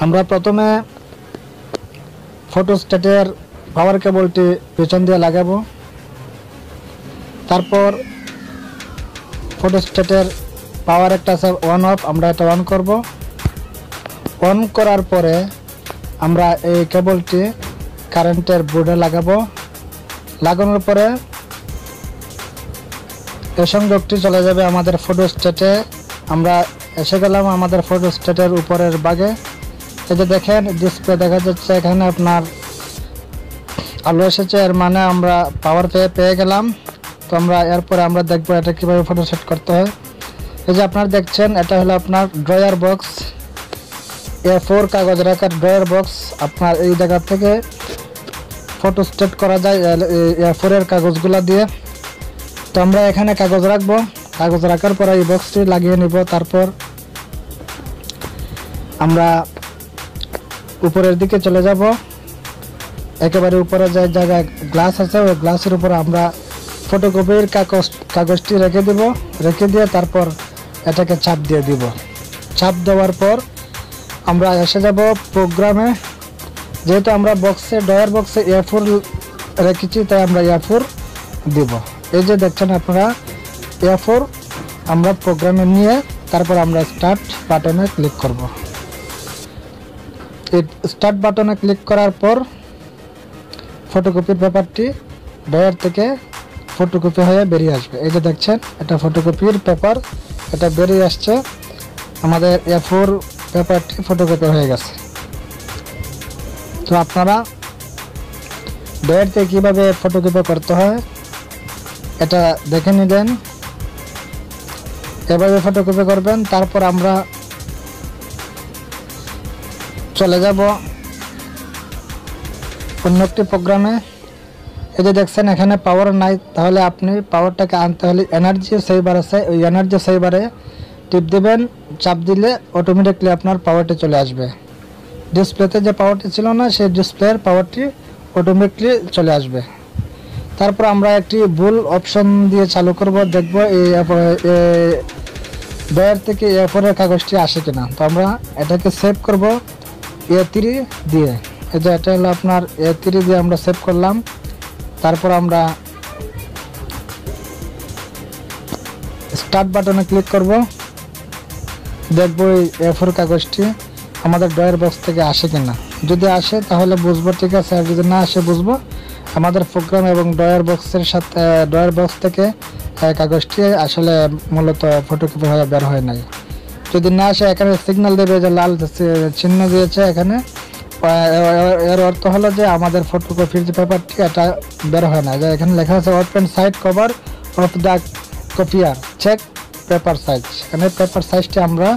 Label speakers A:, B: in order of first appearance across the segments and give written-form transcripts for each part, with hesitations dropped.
A: আমরা প্রথমে ফটোস্ট্যাটের পাওয়ার কেবলটি পেছন দিয়ে লাগাবো। তারপর ফটোস্ট্যাটের পাওয়ার একটা আছে অন অফ, আমরা এটা অন করব। অন করার পরে আমরা এই কেবলটি কারেন্টের বোর্ডে লাগাবো। লাগানোর পরে এই সংযোগটি চলে যাবে আমাদের ফটোস্ট্যাটে। আমরা এসে গেলাম আমাদের ফটোস্ট্যাটের উপরের ভাগে। এই যে দেখেন ডিসপ্লে দেখা যাচ্ছে, এখানে আপনার আলো এসেছে, এর মানে আমরা পাওয়ার পেয়ে গেলাম। তো আমরা এরপরে আমরা দেখবো এটা কীভাবে ফটো সেট করতে হয়। এই যে আপনারা দেখছেন, এটা হলো আপনার ড্রয়ার বক্স, A4 কাগজ রাখার ড্রয়ার বক্স। আপনার এই জায়গা থেকে ফটো সেট করা যায় A4 এর কাগজগুলো দিয়ে। তো আমরা এখানে কাগজ রাখবো, কাগজ রাখার পরে এই বক্সটি লাগিয়ে নিব। তারপর আমরা উপরের দিকে চলে যাব, একেবারে উপরে যে জায়গায় গ্লাস আছে ওই গ্লাসের উপর আমরা ফটোকপির কাগজটি রেখে দেব। রেখে দিয়ে তারপর এটাকে চাপ দিয়ে দিব। চাপ দেওয়ার পর আমরা এসে যাব প্রোগ্রামে। যেহেতু আমরা ড্রয়ার বক্সে A4 রেখেছি, তাই আমরা A4 দিব। এই যে দেখছেন আপনারা A4 আমরা প্রোগ্রামে নিয়ে তারপর আমরা স্টার্ট বাটনে ক্লিক করব। এই স্টার্ট বাটনে ক্লিক করার পর ফটোকপির পেপারটি ড্রয়ার থেকে ফটোকপি হয়ে বেরিয়ে আসবে। এই যে দেখছেন এটা ফটোকপির পেপার, এটা বেরিয়ে আসছে। আমাদের A4 পেপারটি ফটোকপি হয়ে গেছে। তো আপনারা ড্রয়ার থেকে কীভাবে ফটোকপি করতে হয় এটা দেখে নিলেন, এভাবে ফটোকপি করবেন। তারপর আমরা চলে যাব অন্য একটি প্রোগ্রামে। এই যে দেখছেন এখানে পাওয়ার নাই, তাহলে আপনি পাওয়ারটাকে আনতে হলে এনার্জি সেভার আছে, ওই এনার্জি সেভারে টিপ দেবেন। চাপ দিলে অটোমেটিকলি আপনার পাওয়ারটি চলে আসবে। ডিসপ্লেতে যে পাওয়ারটি ছিল না, সেই ডিসপ্লের পাওয়ারটি অটোমেটিকলি চলে আসবে। তারপর আমরা একটি ভুল অপশন দিয়ে চালু করব, দেখব এই ড্রয়ার থেকে A4 এর কাগজটি আসে কিনা। তো আমরা এটাকে সেভ করব A3 দিয়ে। এই যে এটা হলো আপনার A3 দিয়ে আমরা সেভ করলাম। তারপর আমরা স্টার্ট বাটনে ক্লিক করব, দেখব এই A4 কাগজটি আমাদের ড্রয়ার বক্স থেকে আসে কিনা। যদি আসে তাহলে বুঝবো, ঠিক আছে। আর যদি না আসে বুঝবো আমাদের প্রোগ্রাম এবং ড্রয়ার বক্সের সাথে ড্রয়ার বক্স থেকে কাগজটি আসলে মূলত ফটোকপি হয়ে বের হয় নাই। যদি না আসে এখানে সিগন্যাল দেবে, যে লাল চিহ্ন দিয়েছে এখানে, এর অর্থ হলো যে আমাদের ফটোকপির যে পেপারটি এটা বের হয় না। যে এখানে লেখা আছে open side cover of the copier, check paper size. এখানে পেপার সাইজটি আমরা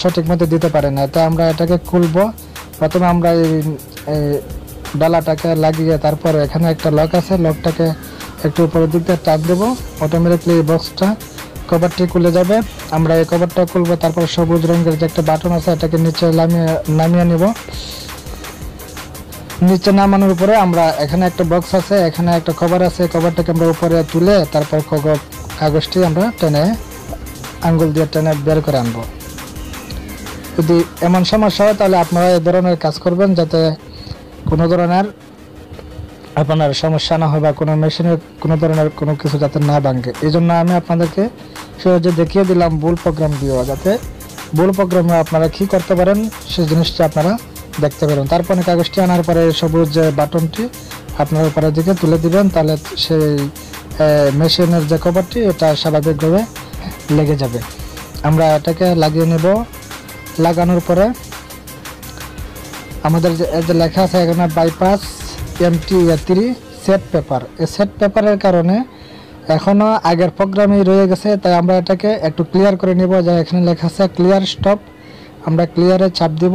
A: সঠিক মতো দিতে পারি না। তো আমরা এটাকে খুলবো। প্রথমে আমরা এই ডালাটাকে লাগিয়ে তারপর এখানে একটা লক আছে, লকটাকে একটু উপরের দিক দিয়ে টাপ দেবো, অটোমেটিকলি এই বক্সটা কভারটি খুলে যাবে। আমরা এই কভারটা খুলবো। তারপর সবুজ রঙের যে একটা বাটন আছে এটাকে নিচে নামিয়ে নিব। নিচে নামানোর উপরে আমরা এখানে একটা বক্স আছে, এখানে একটা কভার আছে, কভারটাকে আমরা উপরে তুলে তারপর কাগজটি আমরা টেনে আঙ্গুল দিয়ে টেনে বের করে আনবো। যদি এমন সমস্যা হয় তাহলে আপনারা এই ধরনের কাজ করবেন, যাতে কোনো ধরনের আপনার সমস্যা না হয় বা কোনো মেশিনে কোনো ধরনের কোনো কিছু যাতে না ভাঙে। এই জন্য আমি আপনাদেরকে সহজে দেখিয়ে দিলাম ভুল প্রোগ্রাম দিয়েও, যাতে ভুল প্রোগ্রামে আপনারা কী করতে পারেন সেই জিনিসটি আপনারা দেখতে পারেন। তারপরে কাগজটি আনার পরে সবুজ যে বাটনটি আপনার উপরের দিকে তুলে দিবেন, তাহলে সেই মেশিনের যে কভারটি এটা স্বাভাবিকভাবে লেগে যাবে। আমরা এটাকে লাগিয়ে নেব। লাগানোর পরে আমাদের যে লেখা আছে এখানে বাইপাস MT3 সেট পেপার, এই সেট পেপারের কারণে এখনও আগের প্রোগ্রামেই রয়ে গেছে। তাই আমরা এটাকে একটু ক্লিয়ার করে নেব। যা এখানে লেখা আছে ক্লিয়ার স্টপ, আমরা ক্লিয়ারে চাপ দিব।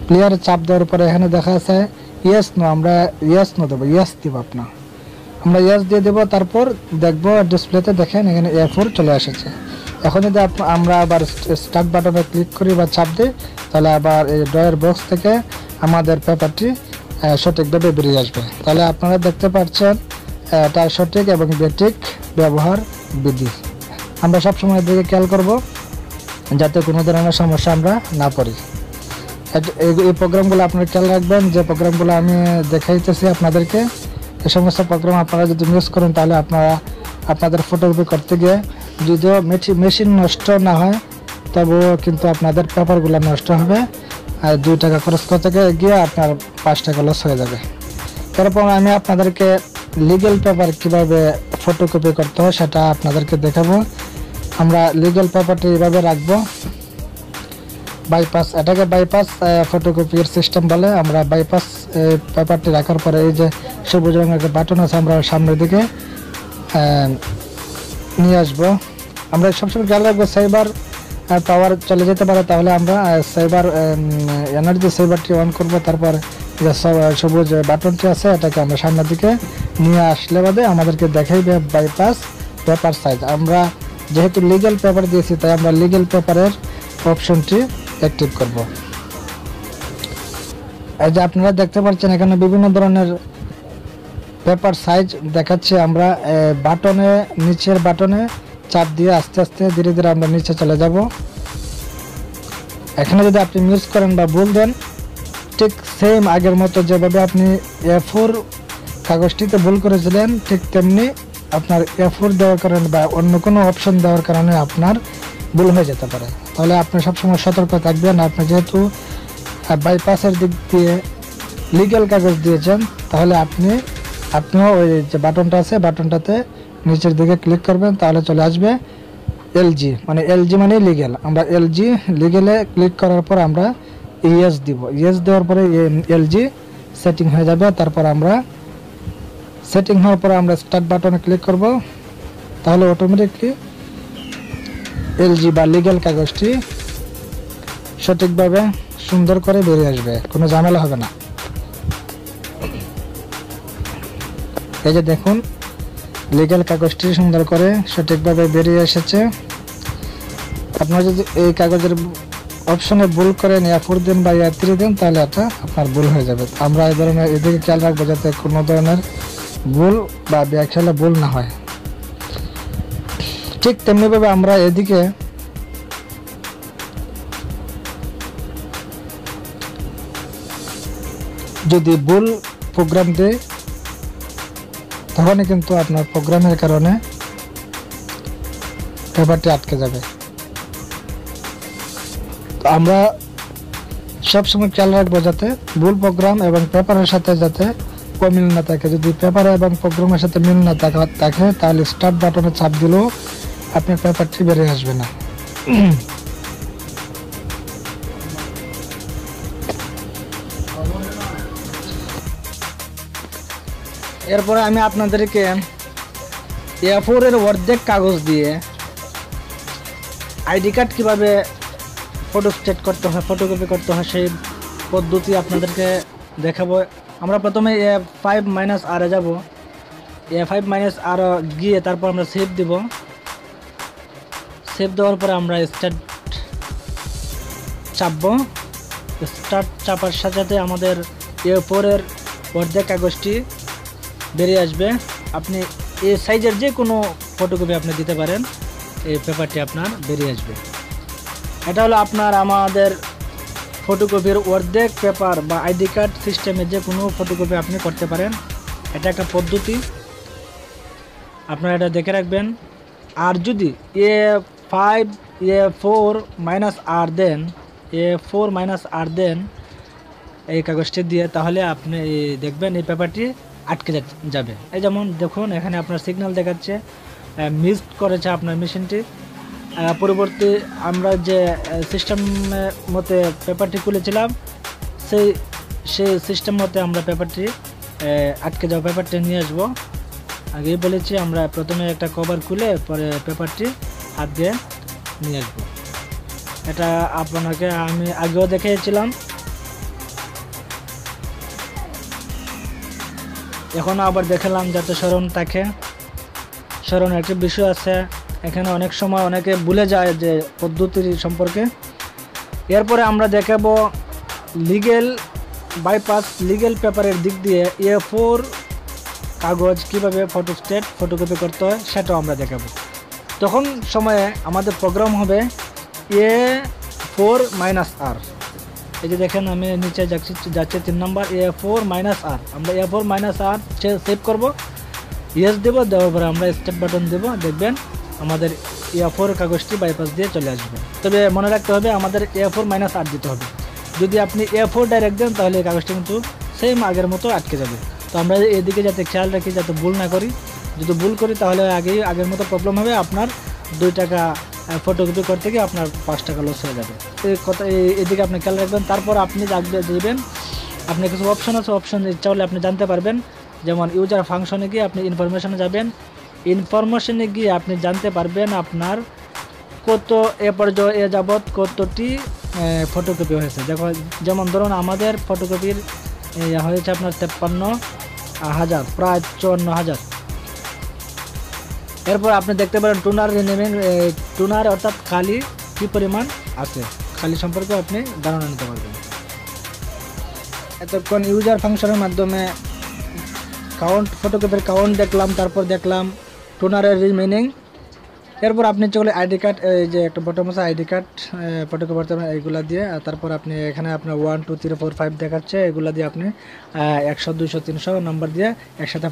A: ক্লিয়ারে চাপ দেওয়ার পরে এখানে দেখা আছে ইয়েস নো, আমরা ইয়েস নো দেবো, ইয়েস দিব আপনার, আমরা ইয়েস দিয়ে দেবো। তারপর দেখবো ডিসপ্লেতে দেখেন এখানে A4 চলে এসেছে। এখন যদি আমরা আবার স্টার্ট বাটনে ক্লিক করি বা চাপ দিই, তাহলে আবার এই ড্রয়ার বক্স থেকে আমাদের পেপারটি সঠিকভাবে বেরিয়ে আসবে। তাহলে আপনারা দেখতে পাচ্ছেন তার সঠিক এবং বেঠিক ব্যবহার বিধি। আমরা সবসময় দিকে খেয়াল করব যাতে কোনো ধরনের সমস্যা আমরা না পড়ি। এই প্রোগ্রামগুলো আপনারা খেয়াল রাখবেন, যে প্রোগ্রামগুলো আমি দেখাইতেছি আপনাদেরকে, এই সমস্ত প্রোগ্রাম আপনারা যদি মিস করেন তাহলে আপনাদের ফটোকপি করতে গিয়ে যদিও মেশিন নষ্ট না হয়, তবুও কিন্তু আপনাদের পেপারগুলো নষ্ট হবে, আর 2 টাকা খরচ করতে গিয়ে আপনার 5 টাকা লস হয়ে যাবে। তারপর আমি আপনাদেরকে লিগ্যাল পেপার কিভাবে ফটোকপি করতে হয় সেটা আপনাদেরকে দেখাবো। আমরা লিগ্যাল পেপারটি এইভাবে রাখবো, বাইপাস, এটাকে বাইপাস ফটোকপির সিস্টেম বলে। আমরা বাইপাস পেপারটি রাখার পরে এই যে সবুজ রঙের একটা বাটন আছে, আমরা সামনের দিকে নিয়ে আসবো। আমরা সবসময় খেয়াল রাখবো সেভার পাওয়ার চলে যেতে পারে, তাহলে আমরা সেভার এনার্জি সেভারটি অন করবো। তারপর যে সবুজ বাটনটি আছে এটাকে আমরা সামনের দিকে নিয়ে আসলে বাদে আমাদেরকে দেখাইবে বাইপাস পেপার সাইজ। আমরা যেহেতু লিগ্যাল পেপার দিয়েছি তাই আমরা লিগ্যাল পেপারের অপশনটি অ্যাক্টিভ করব। এই যে আপনারা দেখতে পাচ্ছেন এখানে বিভিন্ন ধরনের পেপার সাইজ দেখাচ্ছে। আমরা বাটনে, নিচের বাটনে চাপ দিয়ে আস্তে আস্তে ধীরে ধীরে আমরা নিচে চলে যাব। এখানে যদি আপনি মিস করেন বা ভুল দেন, ঠিক সেম আগের মতো যেভাবে আপনি A4 কাগজটিতে ভুল করেছিলেন, ঠিক তেমনি আপনার A4 দেওয়ার কারণে বা অন্য কোনো অপশন দেওয়ার কারণে আপনার ভুল হয়ে যেতে পারে। তাহলে আপনি সবসময় সতর্ক থাকবেন। আপনি যেহেতু বাইপাসের দিক দিয়ে লিগ্যাল কাগজ দিয়েছেন, তাহলে আপনিও ওই যে বাটনটা আছে বাটনটাতে নিচের দিকে ক্লিক করবেন, তাহলে চলে আসবে এলজি, মানে এলজি মানে লিগ্যাল। আমরা এলজি লিগ্যালে ক্লিক করার পর আমরা ইয়েস দিব। ইয়েস দেওয়ার পরে এলজি সেটিং হয়ে যাবে। তারপর আমরা সেটিং হওয়ার পরে আমরা স্টার্ট বাটনে ক্লিক করব, তাহলে অটোমেটিকলি এলজি বা লিগ্যাল কাগজটি সঠিকভাবে সুন্দর করে বেরিয়ে আসবে, কোনো ঝামেলা হবে না। এই যে দেখুন লিগ্যাল কাগজটি সুন্দর করে সঠিকভাবে বেরিয়ে এসেছে। আপনারা যদি এই কাগজের অপশনে ভুল করেন, A4 দেন বা A3 দেন, তাহলে এটা আপনার ভুল হয়ে যাবে। আমরা এই ধরনের এদিকে খেয়াল রাখবো যাতে কোনো ধরনের ভুল বা ব্যাখ্যালে ভুল না হয়। ঠিক তেমনিভাবে আমরা এদিকে যদি ভুল প্রোগ্রাম দেয়, তখনই কিন্তু আপনার প্রোগ্রামের কারণে পেপারটি আটকে যাবে। তো আমরা সবসময় খেয়াল রাখবো যাতে ভুল প্রোগ্রাম এবং পেপারের সাথে যাতে মিল না থাকে। যদি পেপার এবং প্রোগ্রামের সাথে মিল না থাকে তাহলে স্টার্ট বাটনে চাপ দিলেও আপনার পেপারটি বেরিয়ে আসবে না। এরপরে আমি আপনাদেরকে A4 এর অর্ধেক কাগজ দিয়ে আইডি কার্ড কীভাবে ফটোস্টেট করতে হয়, ফটোকপি করতে হয় সেই পদ্ধতি আপনাদেরকে দেখাবো। আমরা প্রথমে A5-R এ যাব। A5-R গিয়ে তারপর আমরা সেভ দিব। সেভ দেওয়ার পরে আমরা স্টার্ট চাপবো। স্টার্ট চাপার সাথে সাথে আমাদের A4 এর অর্ধেক কাগজটি বেরিয়ে আসবে। আপনি এই সাইজের যে কোনো ফটোকপি আপনি দিতে পারেন, এই পেপারটি আপনার বেরিয়ে আসবে। এটা হলো আমাদের ফটোকপির অর্ধেক পেপার বা আইডি কার্ড সিস্টেমে যে কোনো ফটোকপি আপনি করতে পারেন। এটা একটা পদ্ধতি, আপনারা এটা দেখে রাখবেন। আর যদি A4-R দেন, A4-R দেন এই কাগজটি দিয়ে, তাহলে আপনি দেখবেন এই পেপারটি আটকে যাবে। এই যেমন দেখুন এখানে আপনার সিগন্যাল দেখাচ্ছে মিসড করেছে আপনার মেশিনটি। পরবর্তী আমরা যে সিস্টেমের মতে পেপারটি খুলেছিলাম সেই সিস্টেম মতে আমরা পেপারটি আটকে যাওয়া পেপারটি নিয়ে আসবো। আগেই বলেছি আমরা প্রথমে একটা কভার খুলে পরে পেপারটি হাত দিয়ে নিয়ে আসবো। এটা আপনাকে আমি আগেও দেখিয়েছিলাম, এখন আবার দেখালাম যাতে স্মরণ থাকে। স্মরণ একটা বিষয় আছে, এখানে অনেক সময় অনেকে ভুলে যায় যে পদ্ধতির সম্পর্কে। এরপরে আমরা দেখাবো লিগ্যাল বাইপাস লিগ্যাল পেপারের দিক দিয়ে A4 কাগজ কীভাবে ফটোকপি করতে হয় সেটাও আমরা দেখাবো। তখন সময়ে আমাদের প্রোগ্রাম হবে A4-R। এই যে দেখেন আমি নিচে যাচ্ছে 3 নম্বর A4 -R, আমরা A4 -R সেভ করব, ইয়েস দেব, দেওয়ার পরে আমরা স্টার্ট বাটন দেব, দেখবেন আমাদের A4 কাগজটি বাইপাস দিয়ে চলে আসবে। তবে মনে রাখতে হবে আমাদের A4 -R দিতে হবে। যদি আপনি A4 ডাইরেক্ট দেন তাহলে এই কাগজটি কিন্তু সেম আগের মতো আটকে যাবে। তো আমরা এদিকে যাতে খেয়াল রাখি যাতে ভুল না করি, যদি ভুল করি তাহলে আগের মতো প্রবলেম হবে, আপনার 2 টাকা ফটোকপি করতে গিয়ে আপনার 5 টাকা লস হয়ে যাবে। এদিকে আপনি খেয়াল রাখবেন। তারপর আপনি যাবেন, আপনি কিছু অপশন আছে, অপশন ইচ্ছা হলে আপনি জানতে পারবেন। যেমন ইউজার ফাংশনে গিয়ে আপনি ইনফরমেশনে যাবেন, ইনফরমেশনে গিয়ে আপনি জানতে পারবেন আপনার কত এ যাবৎ কতটি ফটোকপি হয়েছে। যেমন ধরুন আমাদের ফটোকপির হয়েছে আপনার 53,000, প্রায় 54,000। এরপর আপনি দেখতে পারেন টুনার অর্থাৎ খালি কী পরিমাণ আছে, খালি সম্পর্কে আপনি ধারণা নিতে পারবেন। এতক্ষণ ইউজার ফাংশনের মাধ্যমে ফটোকপির কাউন্ট দেখলাম, তারপর দেখলাম টোনারের রিমেনিং। এরপর আপনি চলে আইডি কার্ড, এই যে একটা বটম আছে আইডি কার্ড ফটোকপি করতে পারেন এইগুলা দিয়ে। তারপর আপনি এখানে আপনার 1 2 3 4 5 দেখাচ্ছে, এগুলা দিয়ে আপনি 100 200 300 নাম্বার দিয়ে একসাথে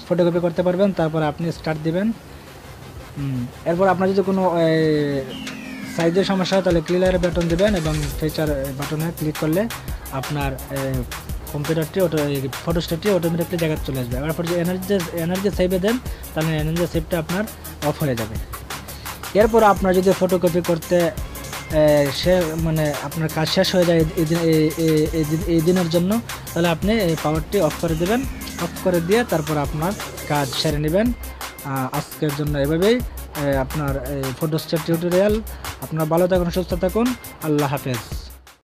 A: ফটোকপি করতে পারবেন। তারপর আপনি স্টার্ট দিবেন। এরপর আপনার যদি কোনো সাইজের সমস্যা হয় তাহলে ক্লিয়ার বাটন দিবেন এবং ফিচার বাটনে ক্লিক করলে আপনার কম্পিউটারটি ফটোস্ট্যাটটি অটোমেটিকলি জায়গায় চলে আসবে। এরপর যে এনার্জি সেভে দেন তাহলে এনার্জি সেভটা আপনার অফ হয়ে যাবে। এরপর আপনার যদি ফটোকপি করতে আপনার কাজ শেষ হয়ে যায় এই দিনের জন্য, তাহলে আপনি এই পাওয়ারটি অফ করে দেবেন। অফ করে দিয়ে তারপর আপনার কাজ সেরে নেবেন। আজকের জন্য এভাবেই আপনার ফটোস্ট্যাট টিউটোরিয়াল। আপনার ভালো থাকুন, সুস্থ থাকুন, আল্লাহ হাফেজ।